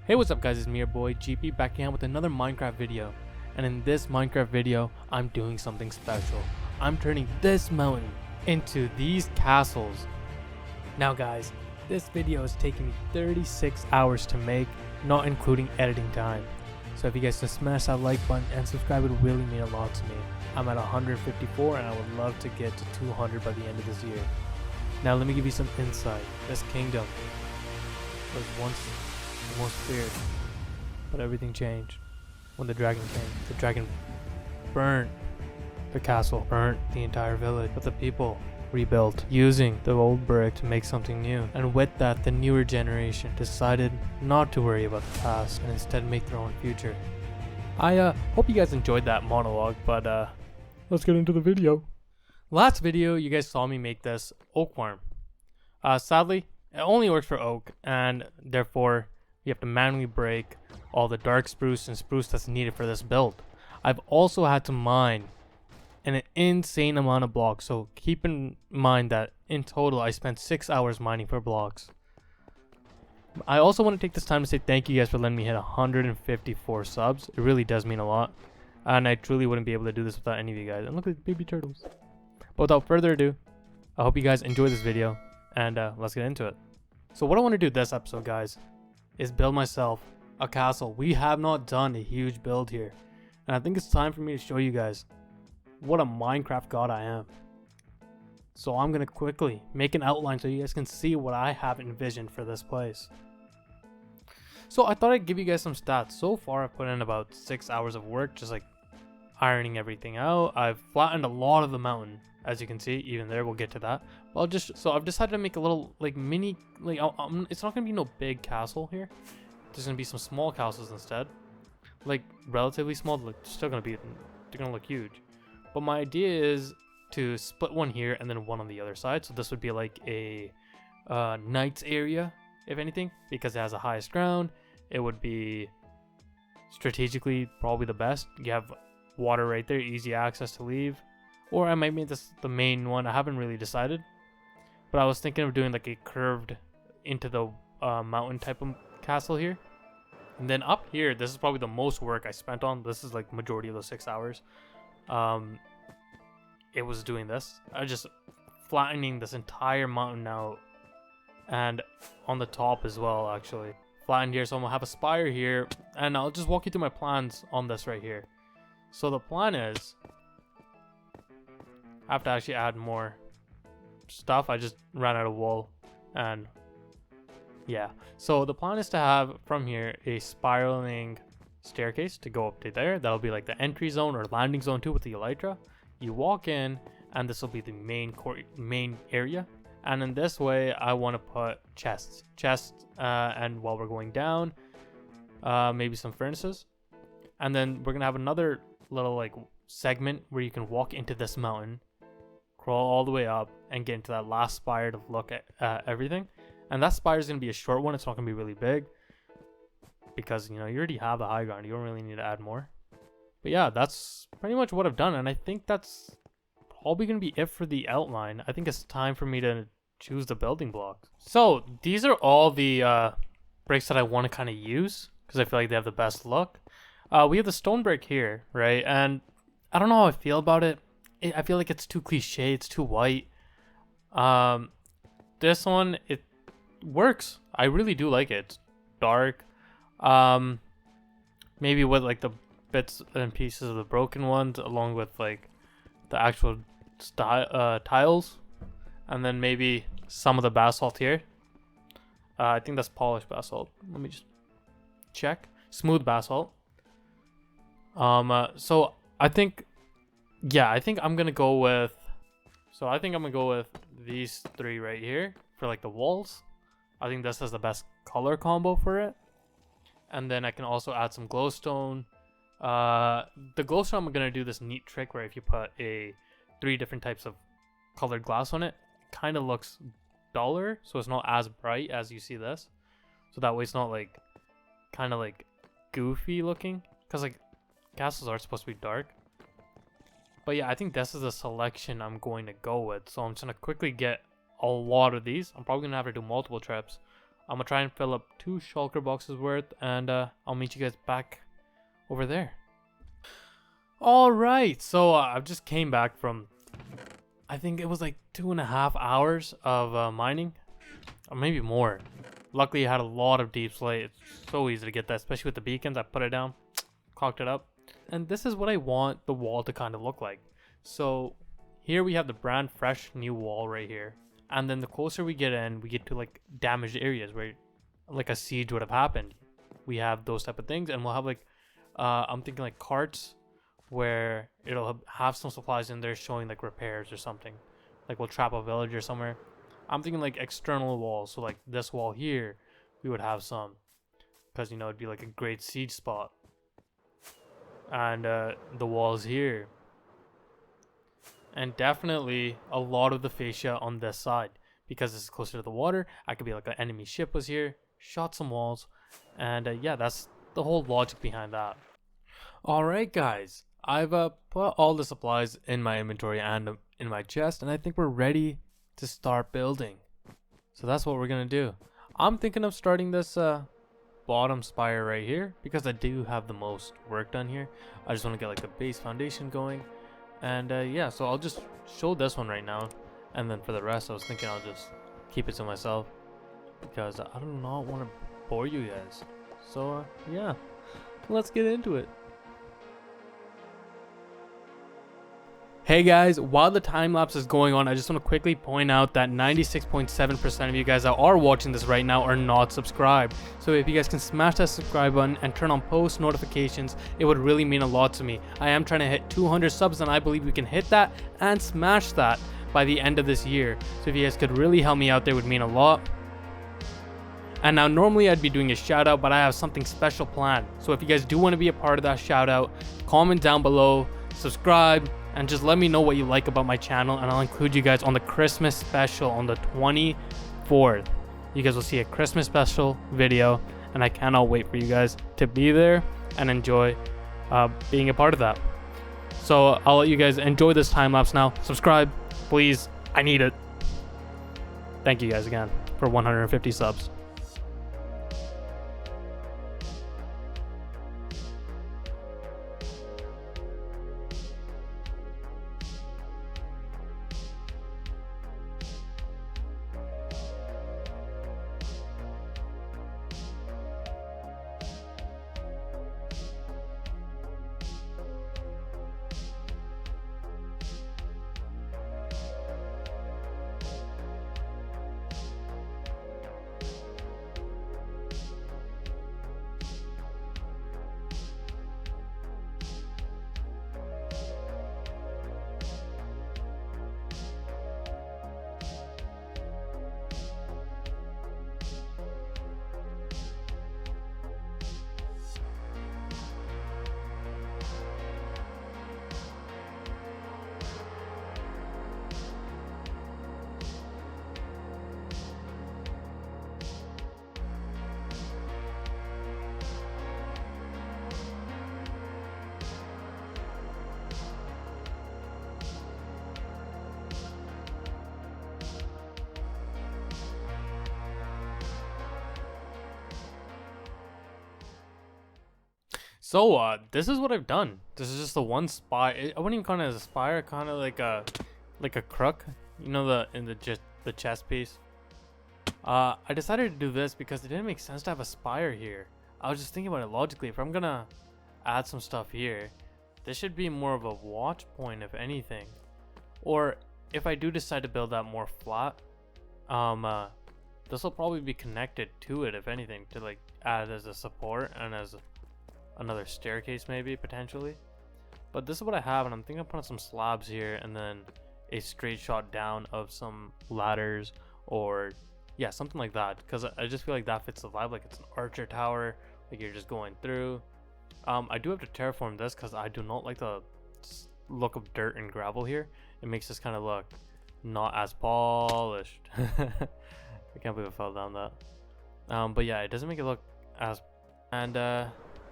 Hey, what's up guys, it's me your boy GP back again with another Minecraft video. And in this Minecraft video, I'm doing something special. I'm turning this mountain into these castles. Now guys, this video is taking me 36 hours to make, not including editing time. So if you guys just smash that like button and subscribe, it would really mean a lot to me. I'm at 154 and I would love to get to 200 by the end of this year. Now let me give you some insight. This kingdom was once the most feared, but everything changed when the dragon came. The dragon burnt the castle, burnt the entire village, but the people rebuilt using the old brick to make something new. And with that, the newer generation decided not to worry about the past and instead make their own future. I hope you guys enjoyed that monologue, but let's get into the video. Last video you guys saw me make this oak farm. Sadly it only works for oak, and therefore you have to manually break all the dark spruce and spruce that's needed for this build. I've also had to mine an insane amount of blocks, so keep in mind that in total I spent 6 hours mining for blocks. I also want to take this time to say thank you guys for letting me hit 154 subs. It really does mean a lot, and I truly wouldn't be able to do this without any of you guys. And look at the baby turtles. But without further ado, I hope you guys enjoy this video, and let's get into it. So what I want to do this episode, guys, is build myself a castle. We have not done a huge build here, and I think it's time for me to show you guys what a Minecraft god I am. So I'm gonna quickly make an outline so you guys can see what I have envisioned for this place. So I thought I'd give you guys some stats. So far I've put in about 6 hours of work, just like ironing everything out. I've flattened a lot of the mountain, as you can see. Even there, we'll get to that. But I've decided to make a little like mini, like it's not gonna be no big castle here. There's gonna be some small castles instead, like relatively small. They're gonna look huge. But my idea is to split one here and then one on the other side. So this would be like a knight's area, if anything, because it has the highest ground. It would be strategically probably the best. You have water right there, easy access to leave. Or I might make this the main one. I haven't really decided, but I was thinking of doing like a curved into the mountain type of castle here. And then up here, this is probably the most work I spent on. This is like majority of those 6 hours. It was doing this. I just flattening this entire mountain out, and on the top as well, actually flattened here. So I'm gonna have a spire here, and I'll just walk you through my plans on this right here. So the plan is I have to actually add more stuff. I just ran out of wool, and yeah. So the plan is to have from here a spiraling staircase to go up to there. That'll be like the entry zone or landing zone too with the elytra. You walk in, and this will be the main area. And in this way, I want to put chests, and while we're going down, maybe some furnaces, and then we're gonna have another little like segment where you can walk into this mountain, crawl all the way up, and get into that last spire to look at everything. And that spire is gonna be a short one. It's not gonna be really big because you already have the high ground. You don't really need to add more. But yeah, that's pretty much what I've done, and I think that's probably gonna be it for the outline. I think it's time for me to choose the building blocks. So these are all the bricks that I want to kind of use because I feel like they have the best look. We have the stone brick here, right? And I don't know how I feel about it. I feel like it's too cliche. It's too white. This one, it works. I really do like it. It's dark. Maybe with like the bits and pieces of the broken ones along with like the actual tiles, and then maybe some of the basalt here. I think that's polished basalt. Let me just check. Smooth basalt. So I think I'm gonna go with these three right here for like the walls. I think this is the best color combo for it. And then I can also add some glowstone. The glowstone, I'm gonna do this neat trick where if you put 3 different types of colored glass on it, kind of looks duller, so it's not as bright as you see this. So that way it's not like kind of like goofy looking, because like castles are supposed to be dark. But yeah, I think this is the selection I'm going to go with. So I'm just gonna quickly get a lot of these. I'm probably gonna have to do multiple trips. I'm gonna try and fill up 2 shulker boxes worth, and I'll meet you guys back over there. Alright, so I just came back from, I think it was like 2.5 hours of mining, or maybe more. Luckily I had a lot of deep slate. It's so easy to get that, especially with the beacons. I put it down, cocked it up, and this is what I want the wall to kind of look like. So here we have the brand fresh new wall right here, and then the closer we get in, we get to like damaged areas where like a siege would have happened. We have those type of things, and we'll have like I'm thinking like carts where it'll have some supplies in there showing like repairs or something. Like we'll trap a villager somewhere. I'm thinking like external walls, so like this wall here we would have some, because you know it'd be like a great siege spot. And the walls here, and definitely a lot of the fascia on this side, because this is closer to the water. I could be like an enemy ship was here, shot some walls, and yeah, that's the whole logic behind that. Alright guys, I've put all the supplies in my inventory and in my chest, and I think we're ready to start building. So that's what we're gonna do. I'm thinking of starting this bottom spire right here, because I do have the most work done here. I just want to get like the base foundation going, and yeah, so I'll just show this one right now, and then for the rest I was thinking I'll just keep it to myself, because I do not want to bore you guys. So yeah, let's get into it. Hey guys, while the time lapse is going on, I just want to quickly point out that 96.7% of you guys that are watching this right now are not subscribed. So if you guys can smash that subscribe button and turn on post notifications, it would really mean a lot to me. I am trying to hit 200 subs, and I believe we can hit that and smash that by the end of this year. So if you guys could really help me out, there would mean a lot. And now normally I'd be doing a shout out, but I have something special planned. So if you guys do want to be a part of that shout out, comment down below, subscribe, and just let me know what you like about my channel, and I'll include you guys on the Christmas special on the 24th. You guys will see a Christmas special video, and I cannot wait for you guys to be there and enjoy being a part of that. So I'll let you guys enjoy this time lapse now. Subscribe, please. I need it. Thank you guys again for 150 subs. So this is what I've done. This is just the one spire. I wouldn't even call it as a spire, kind of like a crook. You know, the chest piece. I decided to do this because it didn't make sense to have a spire here. I was just thinking about it logically. If I'm gonna add some stuff here, this should be more of a watch point, if anything. Or if I do decide to build that more flat, this will probably be connected to it, if anything, to like add as a support and as another staircase maybe potentially. But this is what I have, and I'm thinking of putting some slabs here and then a straight shot down of some ladders, or yeah, something like that, because I just feel like that fits the vibe. Like it's an archer tower, like you're just going through. I do have to terraform this because I do not like the look of dirt and gravel here. It makes this kind of look not as polished. I can't believe I fell down that. But yeah, it doesn't make it look as, and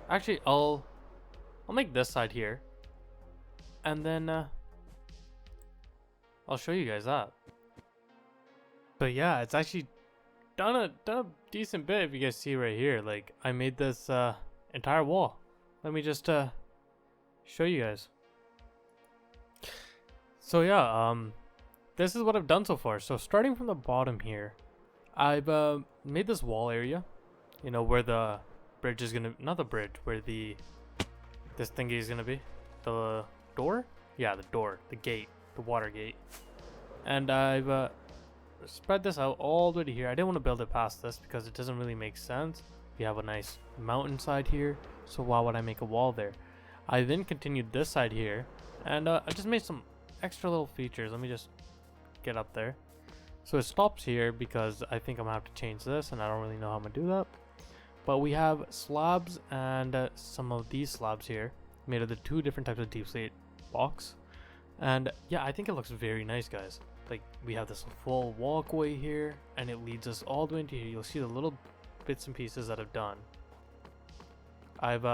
actually I'll make this side here, and then I'll show you guys that. But yeah, it's actually done a decent bit. If you guys see right here, like I made this entire wall. Let me just show you guys. So yeah, this is what I've done so far. So starting from the bottom here, I've made this wall area, you know, where the bridge is gonna, not the bridge, where this thingy is gonna be, the door. Yeah, the door, the gate, the water gate. And I've spread this out all the way to here. I didn't want to build it past this because it doesn't really make sense. We have a nice mountainside here, so why would I make a wall there? I then continued this side here, and I just made some extra little features. Let me just get up there. So it stops here because I think I'm gonna have to change this, and I don't really know how I'm gonna do that. But we have slabs and some of these slabs here made of the two different types of deep slate blocks. And yeah, I think it looks very nice, guys. Like we have this full walkway here, and it leads us all the way into here. You'll see the little bits and pieces that I've done. I've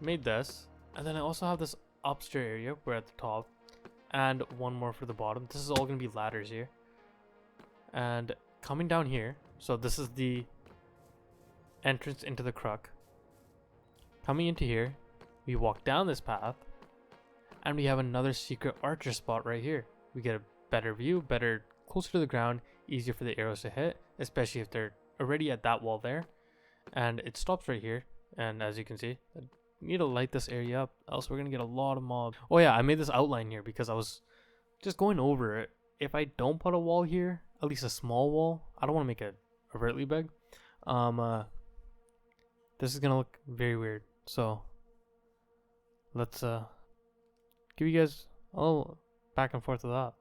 made this, and then I also have this upstairs area where at the top, and one more for the bottom. This is all gonna be ladders here, and coming down here. So this is the entrance into the Kruk. Coming into here, we walk down this path, and we have another secret archer spot right here. We get a better view, better, closer to the ground, easier for the arrows to hit, especially if they're already at that wall there. And it stops right here, and as you can see, I need to light this area up, else we're gonna get a lot of mobs. Oh yeah, I made this outline here because I was just going over it. If I don't put a wall here, at least a small wall, I don't want to make it overtly big, this is gonna look very weird. So let's give you guys a little back and forth of that.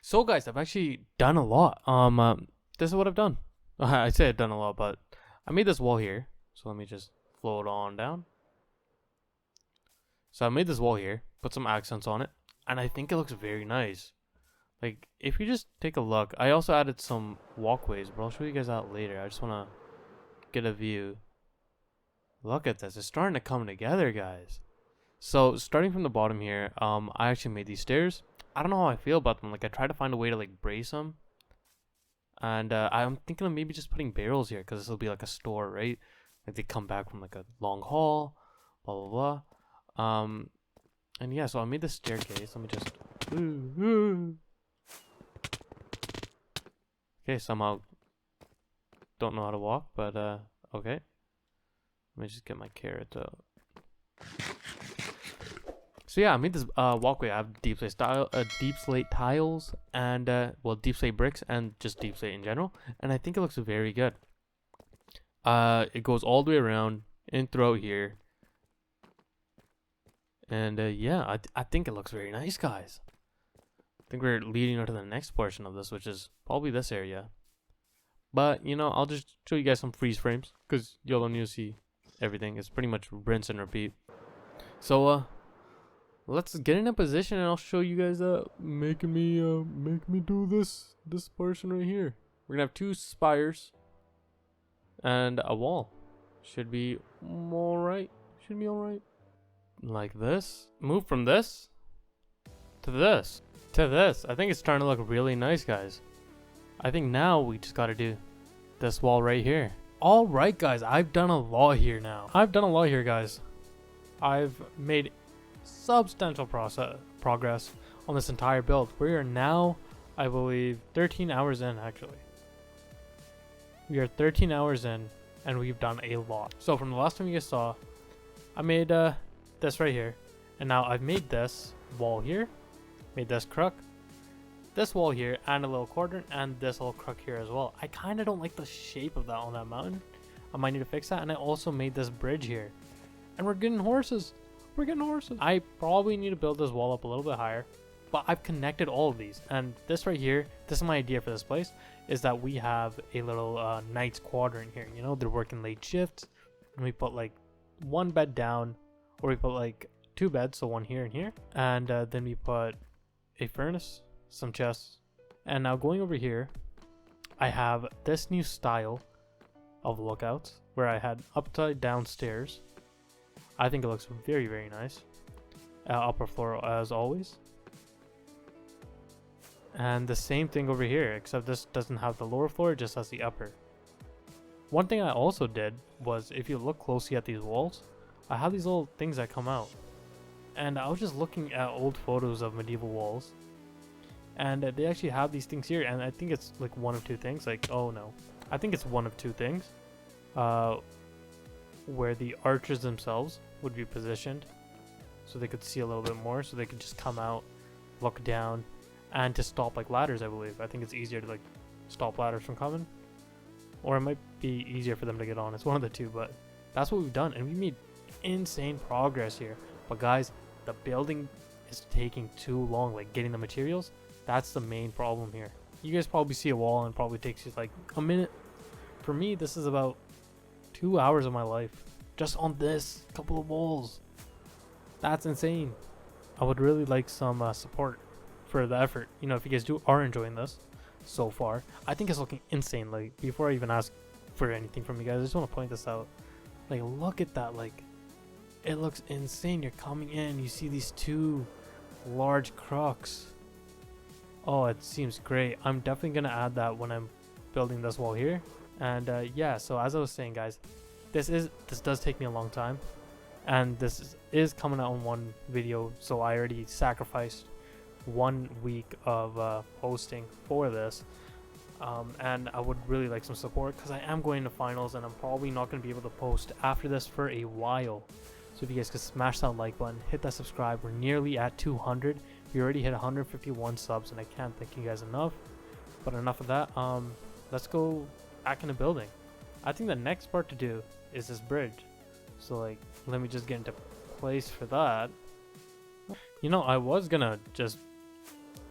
So guys, I've actually done a lot. This is what I've done. I say I've done a lot, but I made this wall here. So let me just float on down. So I made this wall here, put some accents on it, and I think it looks very nice. Like if you just take a look, I also added some walkways, but I'll show you guys that later. I just wanna get a view. Look at this, it's starting to come together, guys. So starting from the bottom here, I actually made these stairs. I don't know how I feel about them. Like I tried to find a way to like brace them, and I'm thinking of maybe just putting barrels here because this will be like a store, right? Like they come back from like a long haul, blah blah blah. And yeah, so I made this staircase. Let me just okay, somehow don't know how to walk, but okay. Let me just get my carrot out. So yeah, I made this walkway. I have deep slate tiles, and well, deep slate bricks, and just deep slate in general. And I think it looks very good. It goes all the way around and throughout here. And yeah, I think it looks very nice, guys. I think we're leading on to the next portion of this, which is probably this area. But you know, I'll just show you guys some freeze frames because y'all don't need to see everything. It's pretty much rinse and repeat. So let's get in a position, and I'll show you guys making me do this portion right here. We're gonna have two spires and a wall. Should be alright. Should be alright. Like this. Move from this to this to this. I think it's starting to look really nice, guys. I think now we just gotta do this wall right here. Alright, guys, I've done a lot here now. Guys. I've made substantial progress on this entire build. We are now, I believe, 13 hours in, actually. We are 13 hours in, and we've done a lot. So from the last time you guys saw, I made this right here, and now I've made this wall here, made this Kruk, this wall here, and a little quadrant, and this little Kruk here as well. I kind of don't like the shape of that on that mountain. I might need to fix that. And I also made this bridge here, and we're getting horses. I probably need to build this wall up a little bit higher, but I've connected all of these. And this right here, this is my idea for this place, is that we have a little Knights quadrant here. You know, they're working late shifts, and we put like one bed down, or we put like two beds, so one here and here, and then we put a furnace, some chests. And now going over here, I have this new style of lookouts where I had upside down stairs. I think it looks very, very nice. Upper floor as always. And the same thing over here, except this doesn't have the lower floor, it just has the upper. One thing I also did was, if you look closely at these walls, I have these little things that come out. And I was just looking at old photos of medieval walls, and they actually have these things here, and I think it's like one of two things. Like, oh no, I think it's one of two things. Where the archers themselves would be positioned so they could see a little bit more, so they could just come out, look down, and to stop like ladders, I believe. I think it's easier to like stop ladders from coming, or it might be easier for them to get on. It's one of the two, but that's what we've done, and we made insane progress here. But guys, the building is taking too long, like getting the materials. That's the main problem here. You guys probably see a wall and it probably takes you like a minute. For me, this is about 2 hours of my life just on this couple of walls. That's insane. I would really like some support for the effort. You know, if you guys are enjoying this so far, I think it's looking insane. Like, before I even ask for anything from you guys, I just want to point this out. Like, look at that. Like, it looks insane. You're coming in, you see these two large crux. Oh, it seems great. I'm definitely gonna add that when I'm building this wall here. And yeah, so as I was saying, guys, this does take me a long time, and this is coming out in one video, so I already sacrificed 1 week of posting for this. And I would really like some support, because I am going to finals and I'm probably not going to be able to post after this for a while. So if you guys could smash that like button, hit that subscribe. We're nearly at 200. We already hit 151 subs, and I can't thank you guys enough. But enough of that. Let's go back in the building. I think the next part to do is this bridge. So like, let me just get into place for that. You know, I was gonna just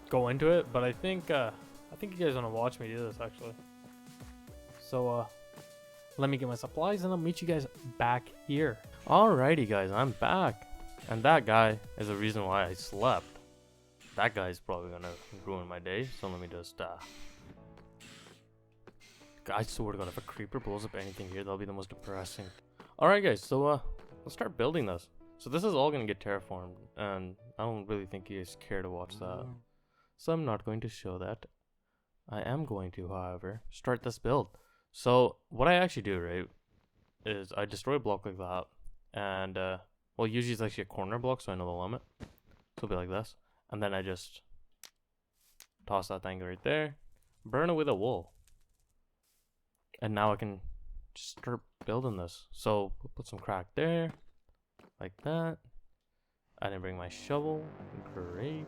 go into it, but I think you guys want to watch me do this actually. So let me get my supplies and I'll meet you guys back here. Alrighty guys, I'm back. And that guy is the reason why I slept. That guy's probably gonna ruin my day, so let me just I swear to God, if a creeper blows up anything here, that'll be the most depressing. Alright guys, so let's start building this. So this is all gonna get terraformed, and I don't really think you guys care to watch that. So I'm not going to show that. I am going to, however, start this build. So what I actually do, right, is I destroy a block like that, and well, usually it's actually a corner block, so I know the limit. So it'll be like this, and then I just toss that thing right there, burn it with a wool, and now I can just start building this. So we'll put some crack there, like that. I didn't bring my shovel. Great.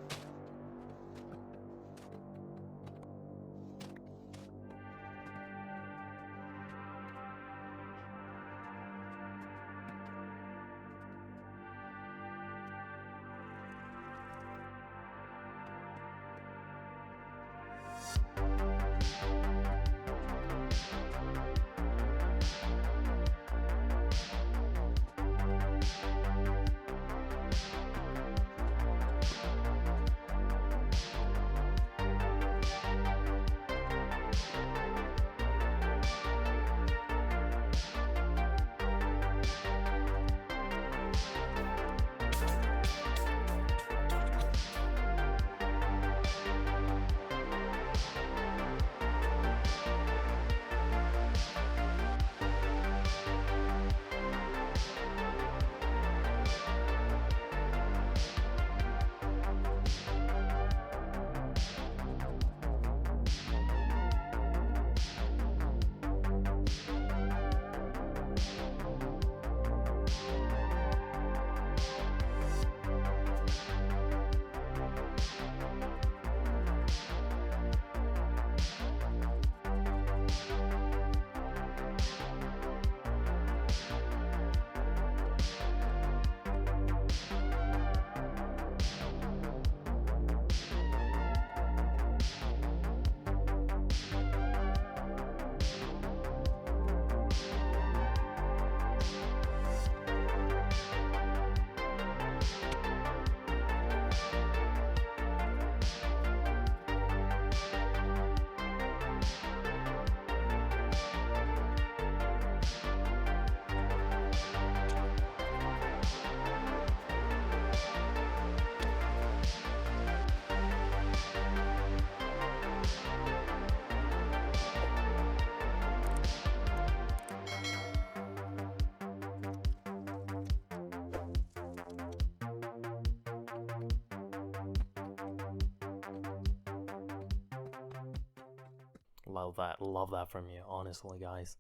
love that. Love that from you, honestly, guys.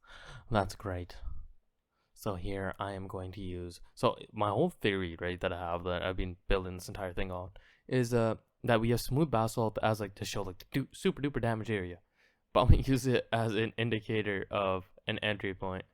That's great. So here I am going to use. So my whole theory, right, that I have that I've been building this entire thing on is that we have smooth basalt as like to show like the super duper damage area, but I'm gonna use it as an indicator of an entry point.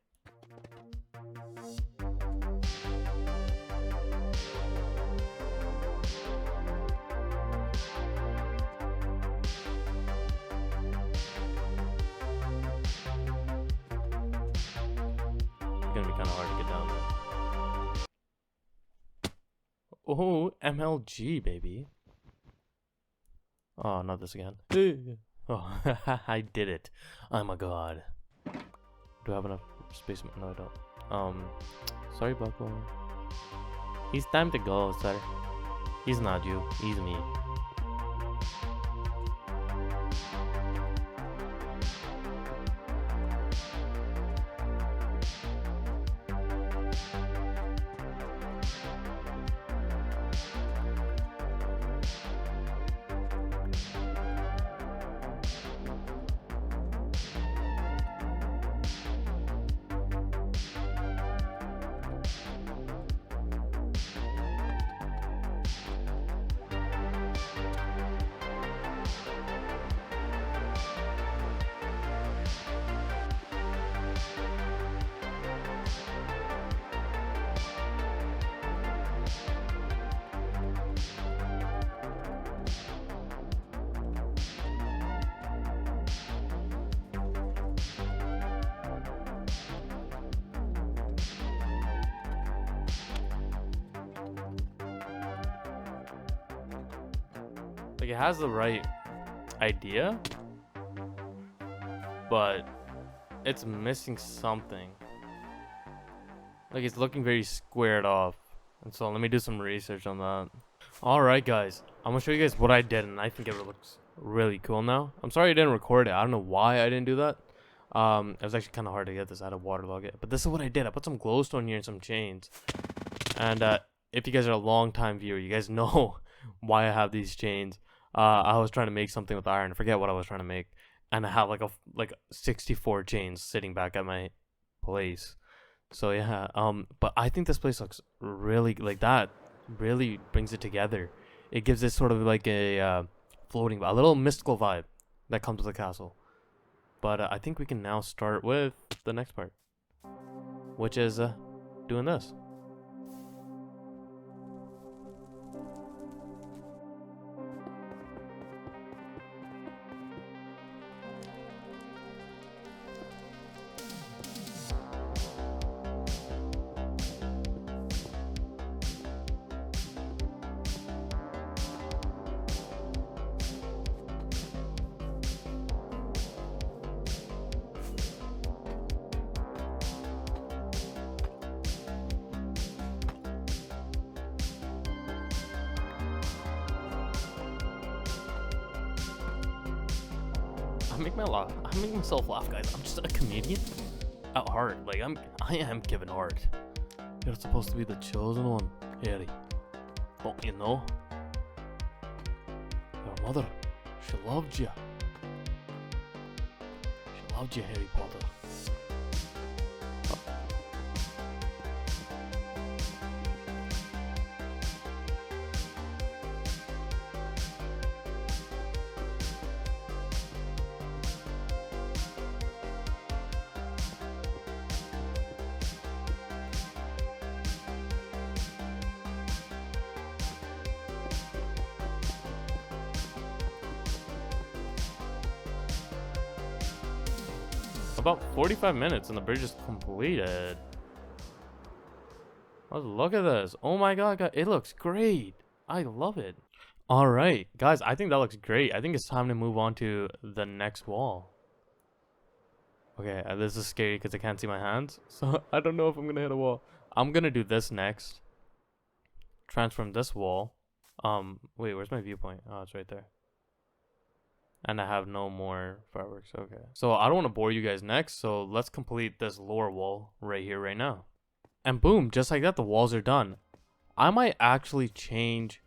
Gonna be kind of hard to get down there. Oh, MLG, baby. Oh, not this again. Oh, I did it. I'm a god. Do I have enough space? No, I don't. Sorry, Buckle. It's time to go, sir. He's not you. He's me. Like, it has the right idea, but it's missing something. Like, it's looking very squared off. And so let me do some research on that. Alright, guys, I'm gonna show you guys what I did, and I think it looks really cool now. I'm sorry I didn't record it. I don't know why I didn't do that. It was actually kind of hard to get this. I had to waterlog it. But this is what I did. I put some glowstone here and some chains. And if you guys are a long time viewer, you guys know why I have these chains. I was trying to make something with iron. I forget what I was trying to make, and I have like 64 chains sitting back at my place. So yeah, but I think this place looks really like that. Really brings it together. It gives it sort of like a floating, a little mystical vibe that comes with the castle. But I think we can now start with the next part, which is doing this. I make myself laugh, guys. I'm just a comedian at heart. Like I am Kevin Hart. You're supposed to be the chosen one, Harry. Don't you know? Your mother, she loved you. She loved you, Harry Potter. About 45 minutes and the bridge is completed. Let's look at this. Oh my god, it looks great. I love it. Alright, guys, I think that looks great. I think it's time to move on to the next wall. Okay, this is scary because I can't see my hands. So I don't know if I'm going to hit a wall. I'm going to do this next. Transform this wall. Wait, where's my viewpoint? Oh, it's right there. And I have no more fireworks. Okay. So I don't want to bore you guys next. So let's complete this lower wall right here, right now. And boom, just like that, the walls are done. I might actually change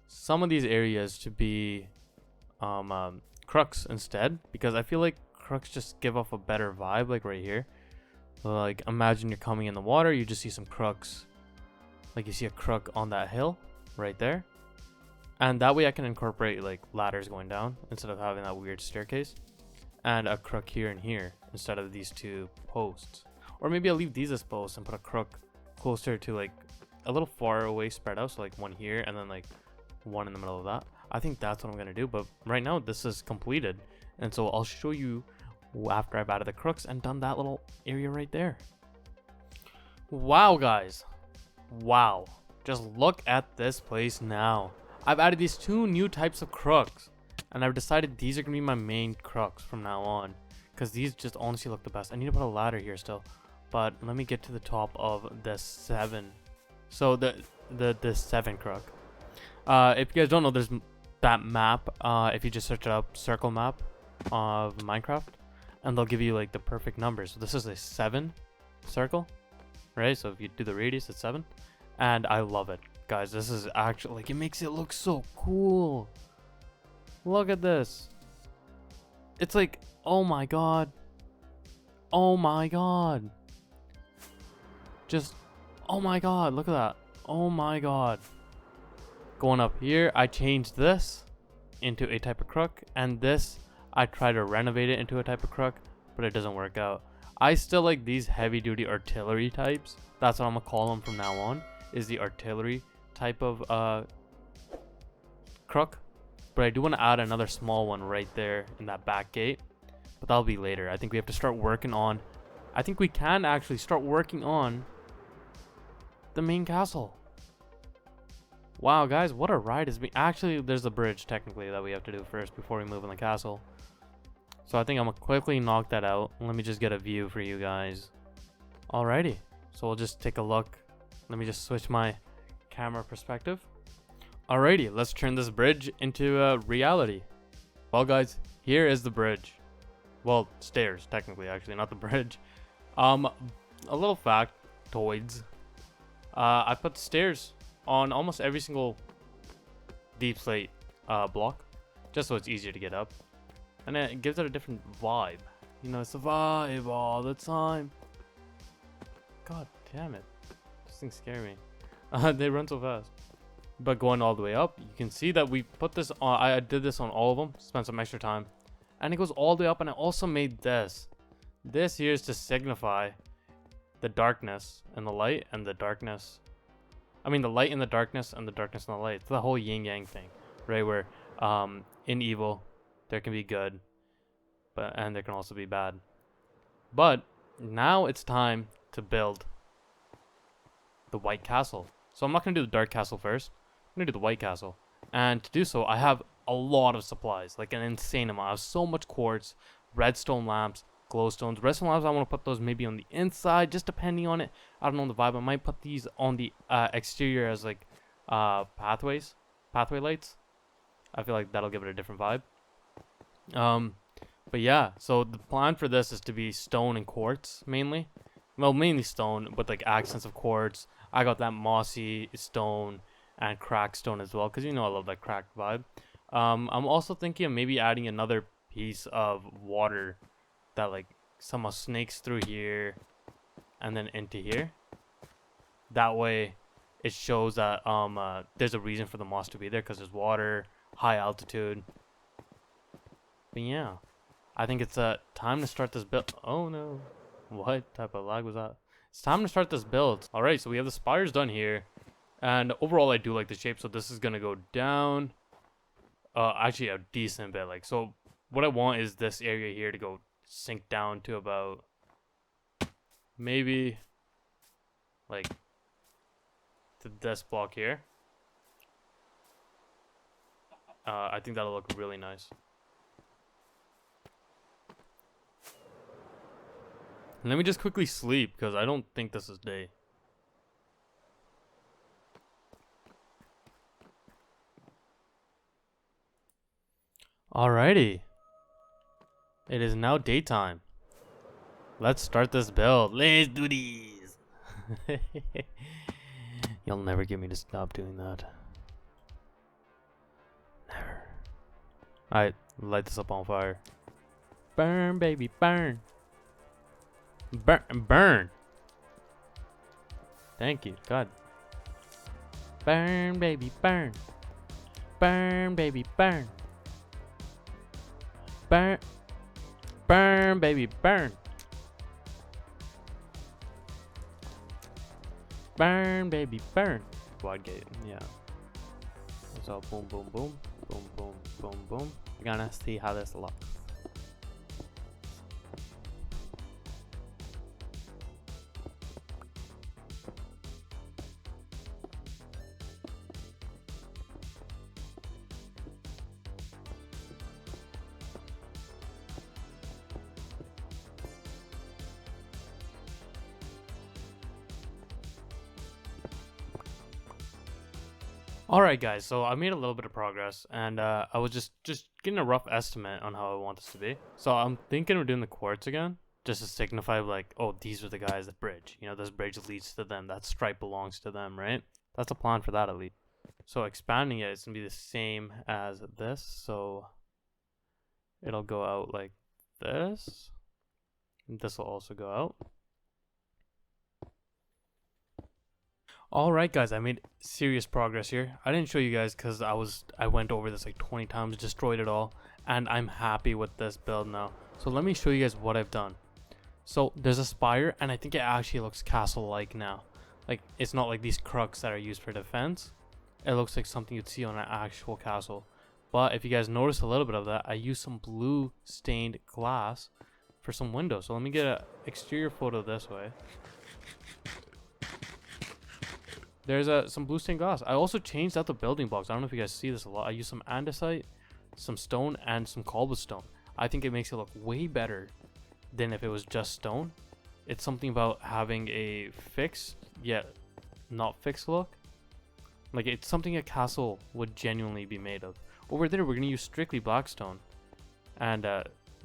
some of these areas to be crux instead, because I feel like crooks just give off a better vibe, like right here. So like imagine you're coming in the water, you just see some crooks. Like you see a crook on that hill right there. And that way I can incorporate like ladders going down instead of having that weird staircase. And a crook here and here instead of these two posts. Or maybe I'll leave these as posts and put a crook closer to like a little far away spread out. So like one here and then like one in the middle of that. I think that's what I'm going to do. But right now this is completed. And so I'll show you after I've added the crooks and done that little area right there. Wow, guys. Wow. Just look at this place now. I've added these two new types of crooks. And I've decided these are going to be my main crooks from now on. Because these just honestly look the best. I need to put a ladder here still. But let me get to the top of the 7. So the 7 crook. If you guys don't know, there's that map. If you just search it up, circle map of Minecraft. And they'll give you like the perfect numbers. So this is a 7 circle. Right? So if you do the radius, it's 7. And I love it. Guys, this is actually, like, it makes it look so cool. Look at this. It's like, oh my god. Oh my god. Just, oh my god, look at that. Oh my god. Going up here, I changed this into a type of crook. And this, I try to renovate it into a type of crook, but it doesn't work out. I still like these heavy duty artillery types. That's what I'm gonna call them from now on, is the artillery type of crook. But I do want to add another small one right there in that back gate, but that'll be later. I think we have to start working on, I think we can actually start working on the main castle. Wow, guys, what a ride it's been. Actually, there's a bridge technically that we have to do first before we move in the castle. So I think I'm gonna quickly knock that out. Let me just get a view for you guys. Alrighty, so we'll just take a look. Let me just switch my camera perspective. Alrighty, let's turn this bridge into reality. Well, guys, here is the bridge. Well, stairs, technically, actually, not the bridge. A little factoids. I put stairs on almost every single deep slate block, just so it's easier to get up. And it gives it a different vibe. You know, it's a vibe all the time. God damn it. These things scare me. They run so fast. But going all the way up, you can see that we put this on. I did this on all of them, spent some extra time. And it goes all the way up, and I also made this. This here is to signify the darkness and the light and the darkness. I mean, the light and the darkness and the darkness and the light. It's the whole yin yang thing, right? Where in evil, there can be good, and there can also be bad. But now it's time to build the White Castle. So I'm not going to do the Dark Castle first. I'm going to do the White Castle. And to do so, I have a lot of supplies, like an insane amount. I have so much quartz, redstone lamps, glowstones. Redstone lamps, I want to put those maybe on the inside, just depending on it. I don't know the vibe. I might put these on the exterior as like pathway lights. I feel like that'll give it a different vibe. But yeah, so the plan for this is to be stone and quartz mainly. Well, mainly stone with like accents of quartz. I got that mossy stone and cracked stone as well, because you know I love that cracked vibe. I'm also thinking of maybe adding another piece of water that like somehow snakes through here and then into here. That way it shows that there's a reason for the moss to be there, because there's water, high altitude. But yeah, I think it's time to start this build. Oh no, what type of lag was that? It's time to start this build. All right, so we have the spires done here, and overall I do like the shape. So this is gonna go down actually a decent bit. Like, so what I want is this area here to go sink down to about maybe like to this block here. I think that'll look really nice. Let me just quickly sleep, because I don't think this is day. Alrighty. It is now daytime. Let's start this build. Let's do this. You'll never get me to stop doing that. Never. Alright, light this up on fire. Burn, baby, burn. Burn. Thank you, God. Burn, baby, burn. Burn, baby, burn. Burn. Burn, baby, burn. Burn, baby, burn. Quad gate, yeah. So boom, boom, boom, boom, boom, boom, boom. We're gonna see how this looks. Alright guys, so I made a little bit of progress, and I was just getting a rough estimate on how I want this to be. So I'm thinking we're doing the quartz again, just to signify like, oh, these are the guys that bridge. You know, this bridge leads to them, that stripe belongs to them, right? That's the plan for that at least. So expanding it is going to be the same as this, so it'll go out like this. And this will also go out. Alright guys, I made serious progress here. I didn't show you guys because I went over this like 20 times, destroyed it all, and I'm happy with this build now. So let me show you guys what I've done. So there's a spire, and I think it actually looks castle-like now. Like, it's not like these crux that are used for defense. It looks like something you'd see on an actual castle. But if you guys notice a little bit of that, I used some blue stained glass for some windows. So let me get an exterior photo this way. There's some blue stained glass. I also changed out the building blocks. I don't know if you guys see this a lot. I used some andesite, some stone, and some cobblestone. I think it makes it look way better than if it was just stone. It's something about having a fixed yet not fixed look. Like, it's something a castle would genuinely be made of. Over there, we're going to use strictly blackstone. And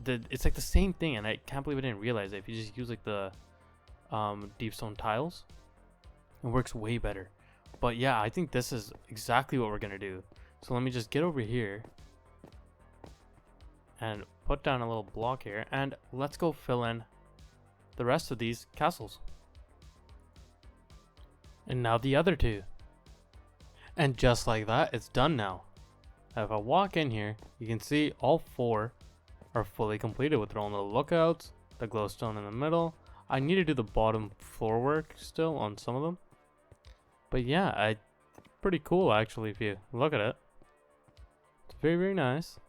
it's like the same thing, and I can't believe I didn't realize it. If you just use like the deep stone tiles, it works way better. But yeah, I think this is exactly what we're gonna do. So let me just get over here and put down a little block here, and let's go fill in the rest of these castles. And now the other two. And just like that, it's done now. Now if I walk in here, you can see all four are fully completed with their own little lookouts, the glowstone in the middle. I need to do the bottom floor work still on some of them. But yeah, pretty cool actually if you look at it. It's very, very nice.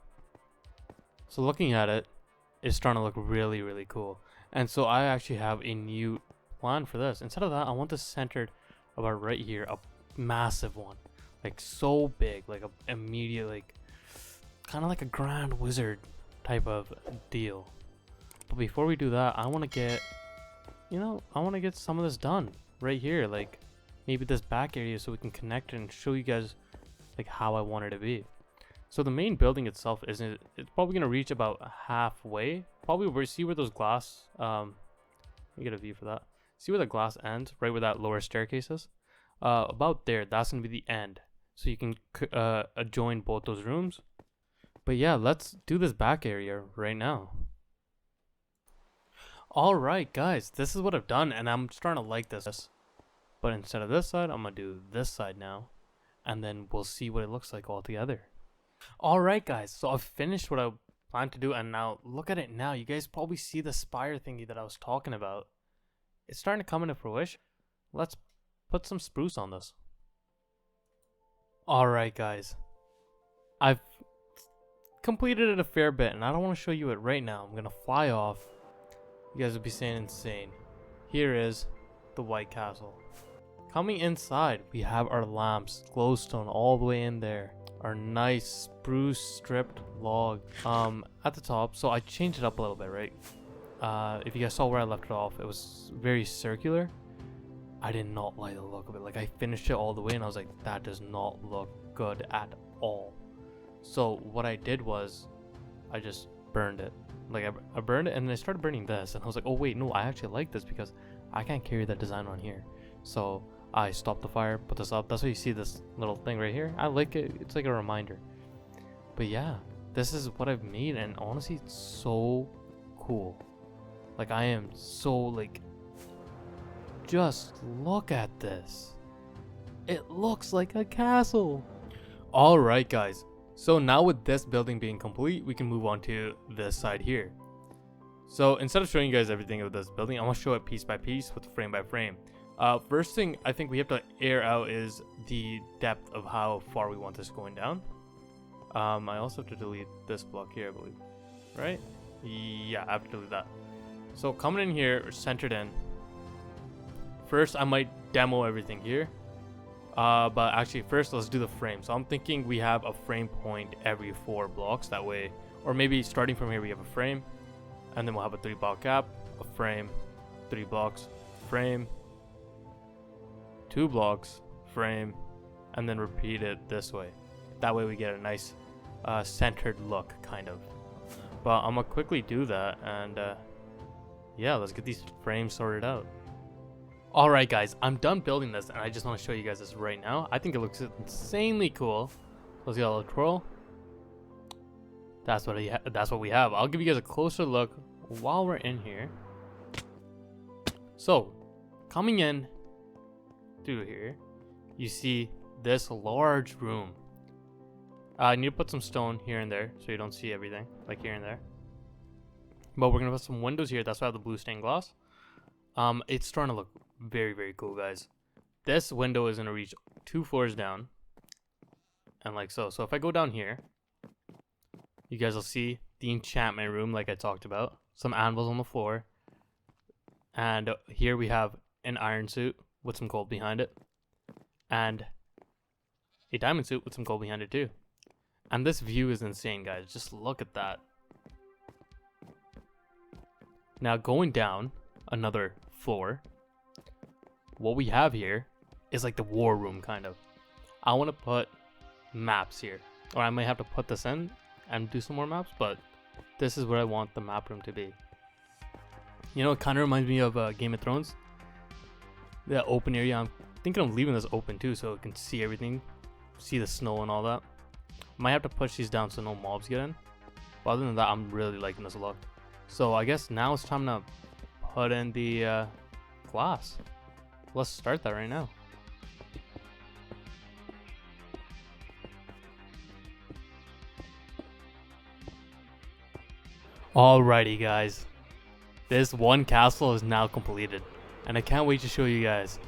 So looking at it, it's starting to look really, really cool. And so I actually have a new plan for this. Instead of that, I want this centered about right here, a massive one. Like so big, like a immediate, like kind of like a grand wizard type of deal. But before we do that, I want to get, I want to get some of this done right here. Like, maybe this back area so we can connect and show you guys like how I want it to be. So the main building itself it's probably gonna reach about halfway. Probably where see where those glass let me get a view for that. See where the glass ends, right where that lower staircase is? About there, that's gonna be the end. So you can adjoin both those rooms. But yeah, let's do this back area right now. Alright guys, this is what I've done, and I'm starting to like this. But instead of this side, I'm going to do this side now. And then we'll see what it looks like all together. Alright guys, so I've finished what I planned to do. And now, look at it now. You guys probably see the spire thingy that I was talking about. It's starting to come into fruition. Let's put some spruce on this. Alright guys. I've completed it a fair bit. And I don't want to show you it right now. I'm going to fly off. You guys will be saying insane. Here is the White Castle. Coming inside, we have our lamps, glowstone all the way in there. Our nice spruce stripped log at the top. So I changed it up a little bit, right? If you guys saw where I left it off, it was very circular. I did not like the look of it. Like, I finished it all the way and I was like, that does not look good at all. So what I did was I just burned it. Like, I burned it and then I started burning this, and I was like, oh wait, no, I actually like this because I can't carry that design on here. So I stopped the fire, put this up. That's why you see this little thing right here. I like it. It's like a reminder. But yeah, this is what I've made, and honestly, it's so cool. Like, I am so like, just look at this. It looks like a castle. Alright guys, so now with this building being complete, we can move on to this side here. So instead of showing you guys everything of this building, I'm going to show it piece by piece with frame by frame. First thing I think we have to air out is the depth of how far we want this going down. I also have to delete this block here, I believe. Right? Yeah, I have to delete that. So coming in here, centered in. First, I might demo everything here. But actually, first, let's do the frame. So I'm thinking we have a frame point every 4 blocks. That way, or maybe starting from here, we have a frame. And then we'll have a 3 block gap, a frame, 3 blocks, frame, 2 blocks, frame, and then repeat it this way. That way we get a nice centered look, kind of. But I'm gonna quickly do that, and yeah, let's get these frames sorted out. Alright guys, I'm done building this, and I just want to show you guys this right now. I think it looks insanely cool. Let's get a little twirl. That's what we have. I'll give you guys a closer look while we're in here. So, coming in through here, you see this large room. I need to put some stone here and there so you don't see everything, like here and there. But we're gonna put some windows here. That's why I have the blue stained glass. It's starting to look very, very cool, guys. This window is gonna reach 2 floors down, and like so. So if I go down here, you guys will see the enchantment room, like I talked about. Some anvils on the floor, and here we have an iron suit with some gold behind it, and a diamond suit with some gold behind it too. And this view is insane, guys. Just look at that. Now going down another floor, what we have here is like the war room, kind of. I want to put maps here, or I might have to put this in and do some more maps, but this is where I want the map room to be. You know, it kind of reminds me of Game of Thrones. The open area. I'm thinking of leaving this open too, so it can see everything, see the snow and all that. Might have to push these down so no mobs get in. But other than that, I'm really liking this look. So I guess now it's time to put in the glass. Let's start that right now. Alrighty guys, this one castle is now completed, and I can't wait to show you guys.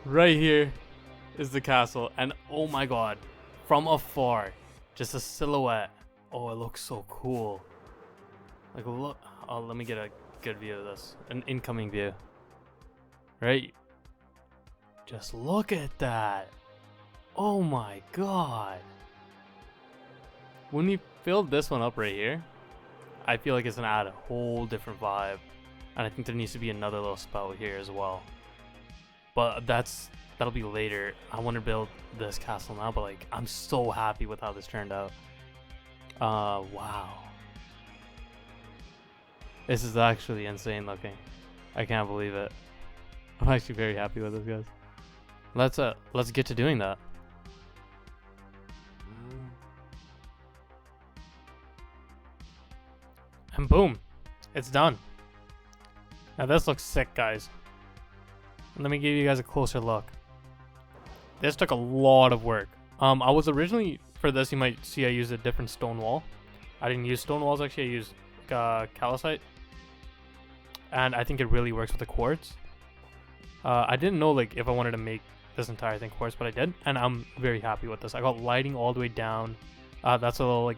Right here is the castle, and oh my god, from afar, just a silhouette. Oh, it looks so cool. Like, look. Oh, let me get a good view of this, an incoming view. Right, just look at that. Oh my god. When we filled this one up right here, I feel like it's gonna add a whole different vibe, and I think there needs to be another little spout here as well. But that'll be later. I want to build this castle now, but like, I'm so happy with how this turned out. Wow, this is actually insane looking. I can't believe it. I'm actually very happy with this, guys. Let's get to doing that. And boom, it's done. Now this looks sick, guys. Let me give you guys a closer look. This took a lot of work. I was originally, for this you might see I used a different stone wall. I didn't use stone walls, actually. I used calcite, and I think it really works with the quartz. I didn't know like if I wanted to make this entire thing quartz, but I did, and I'm very happy with this. I got lighting all the way down. That's a little like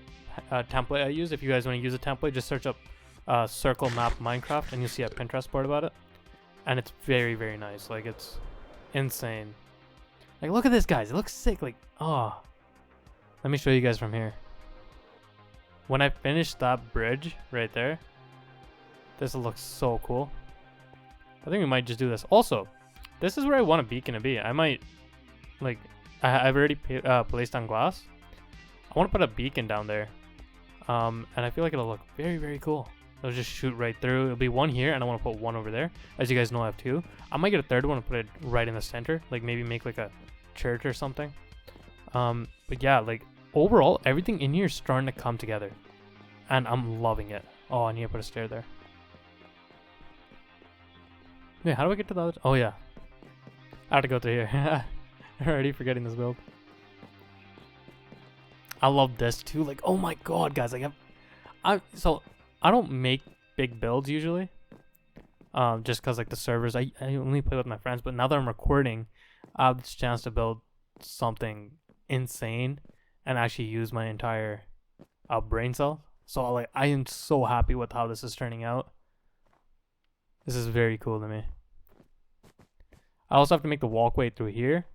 template I use. If you guys want to use a template, just search up circle map Minecraft and you'll see a Pinterest board about it, and it's very, very nice. Like, it's insane. Like, look at this, guys. It looks sick. Like, oh, let me show you guys from here. When I finish that bridge right there, this looks so cool. I think we might just do this. Also, this is where I want a beacon to be. I might, like, I've already placed on glass. I want to put a beacon down there. And I feel like it'll look very, very cool. It'll just shoot right through. It'll be one here, and I want to put one over there. As you guys know, I have 2. I might get a third one and put it right in the center. Like, maybe make like a church or something. But yeah, like, overall, everything in here is starting to come together. And I'm loving it. Oh, I need to put a stair there. Wait, how do I get to the other? Oh yeah, I have to go through here. Already forgetting this build. I love this too. Like, oh my god, guys! Like, so I don't make big builds usually. Just cause like the servers, I only play with my friends. But now that I'm recording, I have this chance to build something insane and actually use my entire brain cell. So like, I am so happy with how this is turning out. This is very cool to me. I also have to make the walkway through here.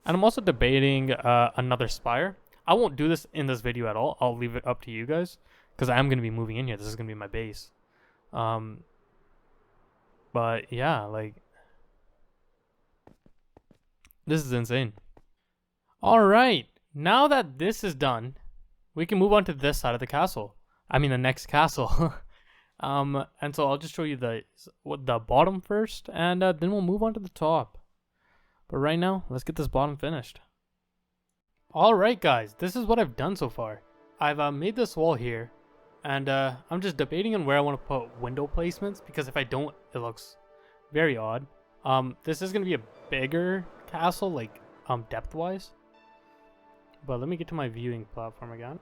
And I'm also debating another spire. I won't do this in this video at all. I'll leave it up to you guys. Because I am going to be moving in here. This is going to be my base. But yeah, like... this is insane. Alright. Now that this is done, we can move on to this side of the castle. I mean the next castle. And so I'll just show you the bottom first, and then we'll move on to the top. But right now, let's get this bottom finished. Alright guys, this is what I've done so far. I've made this wall here, and I'm just debating on where I want to put window placements, because if I don't, it looks very odd. This is going to be a bigger castle, like depth-wise. But let me get to my viewing platform again.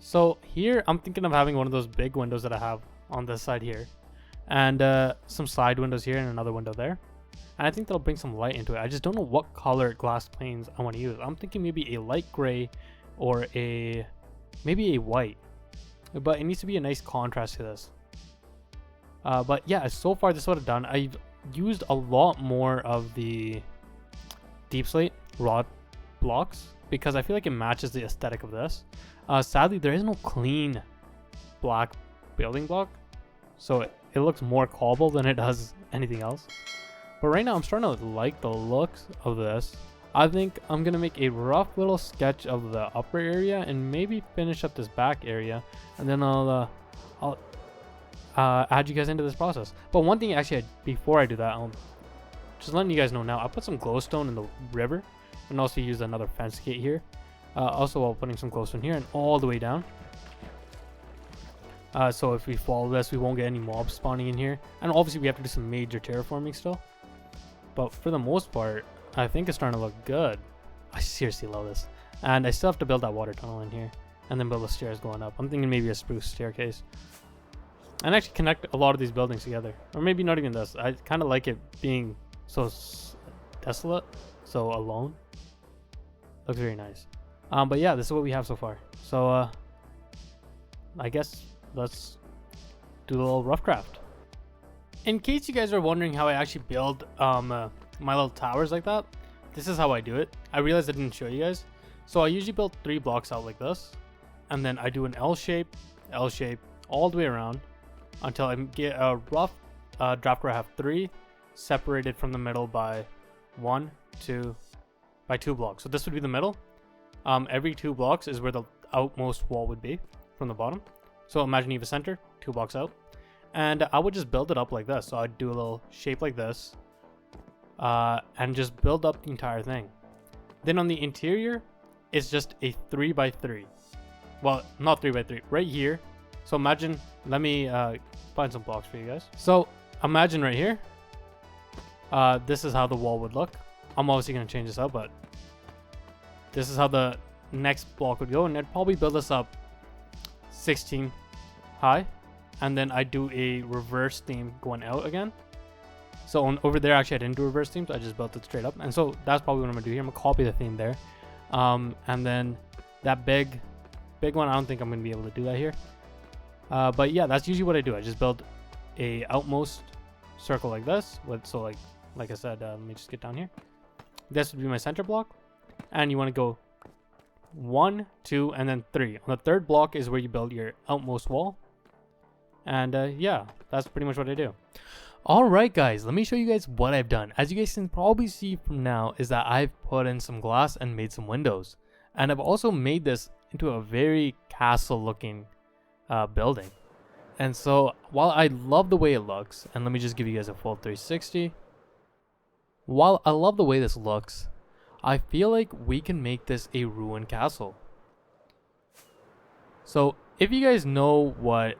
So here, I'm thinking of having one of those big windows that I have on this side here. And some side windows here and another window there. And I think that'll bring some light into it. I just don't know what color glass planes I want to use. I'm thinking maybe a light gray or maybe a white. But it needs to be a nice contrast to this. But yeah, so far this is what I've done. I've used a lot more of the deep slate raw blocks because I feel like it matches the aesthetic of this. Sadly, there is no clean black building block, so it looks more cobble than it does anything else. But right now, I'm starting to like the looks of this. I think I'm gonna make a rough little sketch of the upper area and maybe finish up this back area, and then I'll add you guys into this process. But one thing, actually, before I do that, just letting you guys know now, I put some glowstone in the river, and also use another fence gate here. Also while putting some glowstone here and all the way down. So if we follow this, we won't get any mobs spawning in here. And obviously we have to do some major terraforming still. But for the most part, I think it's starting to look good. I seriously love this. And I still have to build that water tunnel in here. And then build the stairs going up. I'm thinking maybe a spruce staircase. And actually connect a lot of these buildings together. Or maybe not even this. I kind of like it being so desolate. So alone. Looks very nice. But yeah, this is what we have so far. So I guess let's do a little rough draft. In case you guys are wondering how I actually build my little towers like that, this is how I do it. I realized I didn't show you guys. So I usually build 3 blocks out like this, and then I do an L shape, all the way around until I get a rough draft where I have 3 separated from the middle by 2 blocks. So this would be the middle. Every 2 blocks is where the outmost wall would be from the bottom. So imagine you have a center, 2 blocks out. And I would just build it up like this. So I'd do a little shape like this. And just build up the entire thing. Then on the interior, it's just a 3x3. Well, not 3x3, right here. So imagine, let me find some blocks for you guys. So imagine right here. This is how the wall would look. I'm obviously going to change this out, but this is how the next block would go, and I'd probably build this up 16 high, and then I do a reverse theme going out again. So over there, actually, I didn't do reverse themes. I just built it straight up, and so that's probably what I'm gonna do here. I'm gonna copy the theme there, and then that big one. I don't think I'm gonna be able to do that here. But yeah, that's usually what I do. I just build a outmost circle like this. So like I said, let me just get down here. This would be my center block. And you want to go 1, 2, and then 3. On the 3rd block is where you build your outmost wall. And yeah, that's pretty much what I do. Alright guys, let me show you guys what I've done. As you guys can probably see from now, is that I've put in some glass and made some windows. And I've also made this into a very castle looking building. And so while I love the way it looks, and let me just give you guys a full 360. While I love the way this looks, I feel like we can make this a ruined castle. So if you guys know what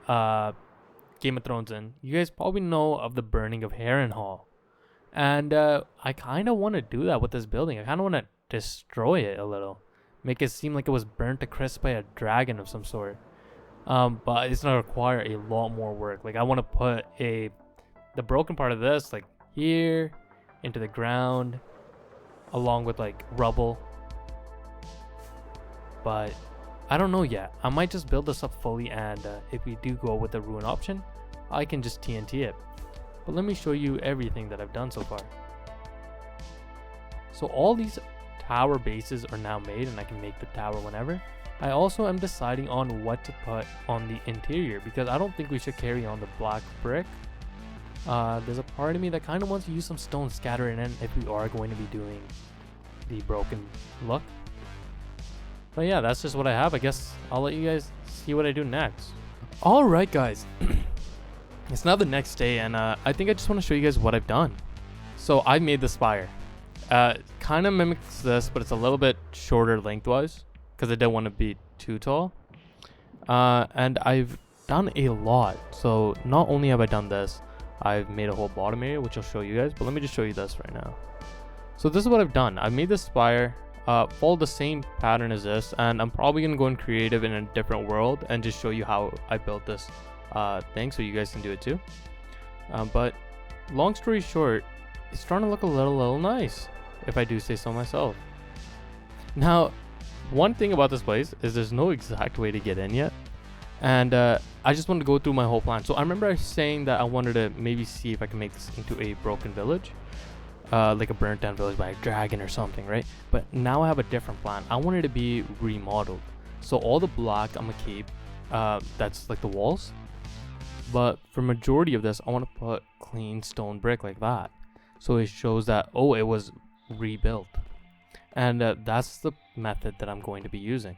Game of Thrones in, you guys probably know of the burning of Harrenhal. And I kind of want to do that with this building. I kind of want to destroy it a little. Make it seem like it was burnt to crisp by a dragon of some sort. But it's going to require a lot more work. Like I want to put the broken part of this like here into the ground along with like rubble. But I don't know yet. I might just build this up fully, and if we do go with the ruin option, I can just TNT it. But let me show you everything that I've done so far. So all these tower bases are now made, and I can make the tower whenever. I also am deciding on what to put on the interior, because I don't think we should carry on the black brick. There's a part of me that kind of wants to use some stone scattering in if we are going to be doing the broken look. But yeah, that's just what I have. I guess I'll let you guys see what I do next. Alright guys, it's now the next day, and I think I just want to show you guys what I've done. So I made the spire. Kind of mimics this, but it's a little bit shorter lengthwise, because I didn't want to be too tall. And I've done a lot. So not only have I done this, I've made a whole bottom area, which I'll show you guys, but let me just show you this right now. So this is what I've done. I've made this spire. Follow the same pattern as this, and I'm probably gonna go in creative in a different world and just show you how I built this thing, so you guys can do it too. But long story short, it's starting to look a little nice, if I do say so myself. Now, one thing about this place is there's no exact way to get in yet, and I just wanted to go through my whole plan. So I remember saying that I wanted to maybe see if I can make this into a broken village. Like a burnt down village by a dragon or something, right? But now I have a different plan. I want it to be remodeled. So all the black I'm gonna keep, that's like the walls. But for majority of this, I want to put clean stone brick like that. So it shows that, oh, it was rebuilt. And that's the method that I'm going to be using.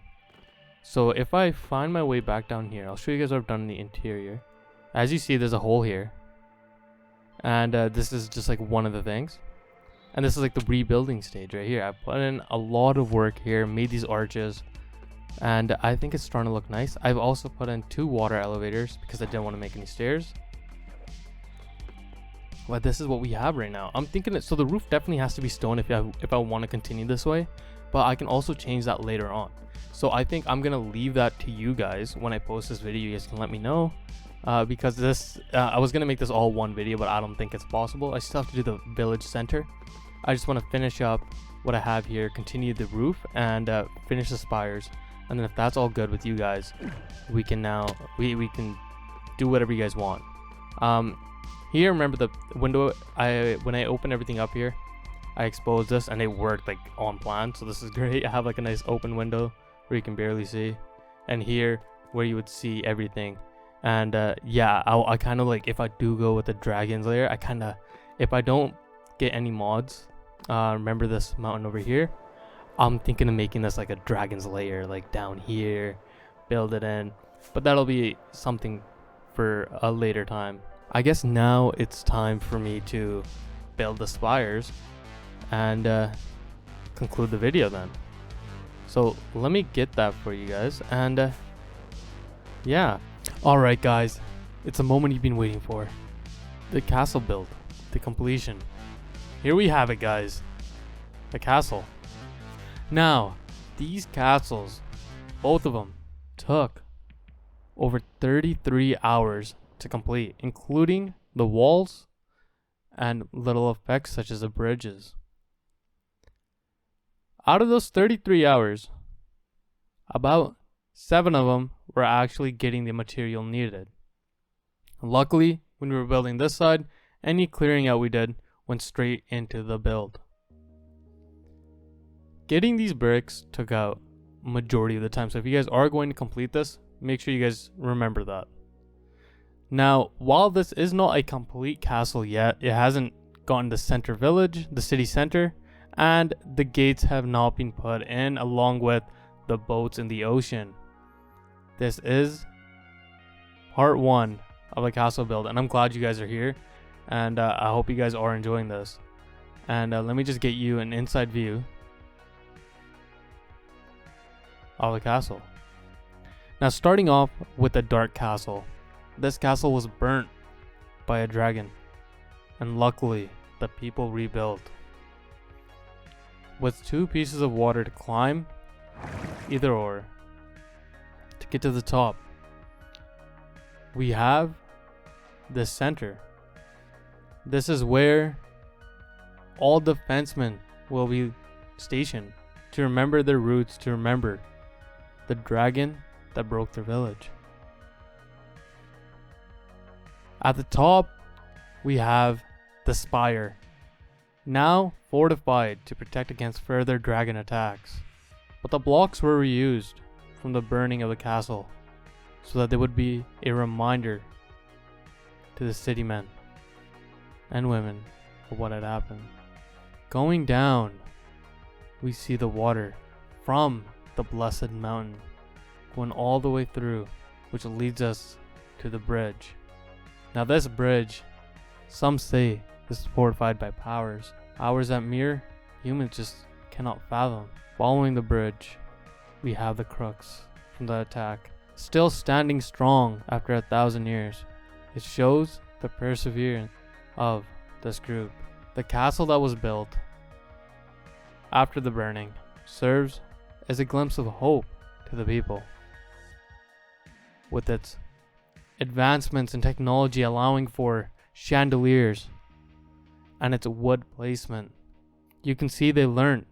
So if I find my way back down here, I'll show you guys what I've done in the interior. As you see, there's a hole here. And this is just like one of the things. And this is like the rebuilding stage right here. I put in a lot of work here, made these arches, and I think it's starting to look nice. I've also put in 2 water elevators because I didn't want to make any stairs. But this is what we have right now. I'm thinking that, so the roof definitely has to be stone if I want to continue this way, but I can also change that later on. So I think I'm gonna leave that to you guys. When I post this video, you guys can let me know. Because this, I was gonna make this all one video, but I don't think it's possible. I still have to do the village center. I just want to finish up what I have here, continue the roof, and finish the spires. And then if that's all good with you guys, we can now we can do whatever you guys want. Here, remember the window? When I open everything up here, I exposed this, and it worked like on plan. So this is great. I have like a nice open window where you can barely see, and here where you would see everything. And yeah, I kind of like, if I do go with the dragon's lair, I kind of, if I don't get any mods, remember this mountain over here, I'm thinking of making this like a dragon's lair, like down here, build it in, but that'll be something for a later time. I guess now it's time for me to build the spires and conclude the video then. So let me get that for you guys, and yeah. Alright guys, it's a moment you've been waiting for. The castle build, the completion. Here we have it guys, the castle. Now, these castles, both of them, took over 33 hours to complete, including the walls and little effects such as the bridges. Out of those 33 hours, about 7 of them were actually getting the material needed. Luckily, when we were building this side, any clearing out we did went straight into the build. Getting these bricks took out majority of the time, so if you guys are going to complete this, make sure you guys remember that. Now, while this is not a complete castle yet, it hasn't gotten the center village, the city center, and the gates have not been put in along with the boats in the ocean. This is part 1 of the castle build, and I'm glad you guys are here, and I hope you guys are enjoying this. And let me just get you an inside view of the castle. Now, starting off with the dark castle, this castle was burnt by a dragon, and luckily the people rebuilt. With 2 pieces of water to climb, either or, to get to the top, we have the center. This is where all defensemen will be stationed to remember their roots, to remember the dragon that broke their village. At the top, we have the spire, now fortified to protect against further dragon attacks. But the blocks were reused from the burning of the castle so that they would be a reminder to the city men and women of what had happened. Going down, we see the water from the Blessed Mountain going all the way through, which leads us to the bridge. Now this bridge, some say, is fortified by powers that mere humans just cannot fathom. Following the bridge, we have the crux from the attack, still standing strong after 1,000 years. It shows the perseverance of this group. The castle that was built after the burning serves as a glimpse of hope to the people, with its advancements in technology allowing for chandeliers and its wood placement. You can see they learned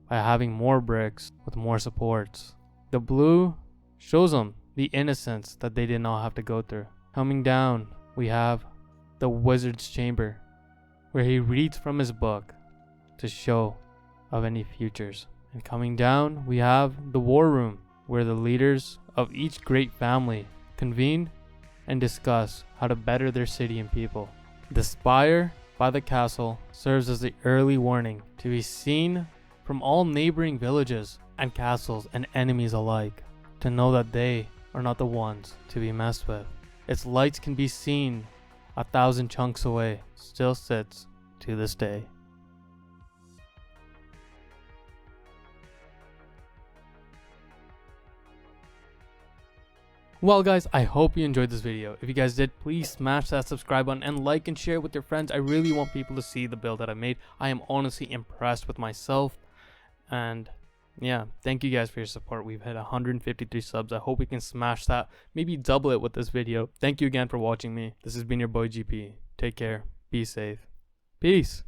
by having more bricks with more supports. The blue shows them the innocence that they did not have to go through. Coming down, we have the wizard's chamber, where he reads from his book to show of any futures. And coming down, we have the war room, where the leaders of each great family convene and discuss how to better their city and people. The spire by the castle serves as the early warning to be seen from all neighboring villages and castles and enemies alike, to know that they are not the ones to be messed with. Its lights can be seen 1,000 chunks away, still sits to this day. Well guys, I hope you enjoyed this video. If you guys did, please smash that subscribe button and like and share it with your friends. I really want people to see the build that I made. I am honestly impressed with myself. And yeah, thank you guys for your support. We've hit 153 subs. I hope we can smash that, maybe double it with this video. Thank you again for watching me. This has been your boy GP. Take care. Be safe. Peace.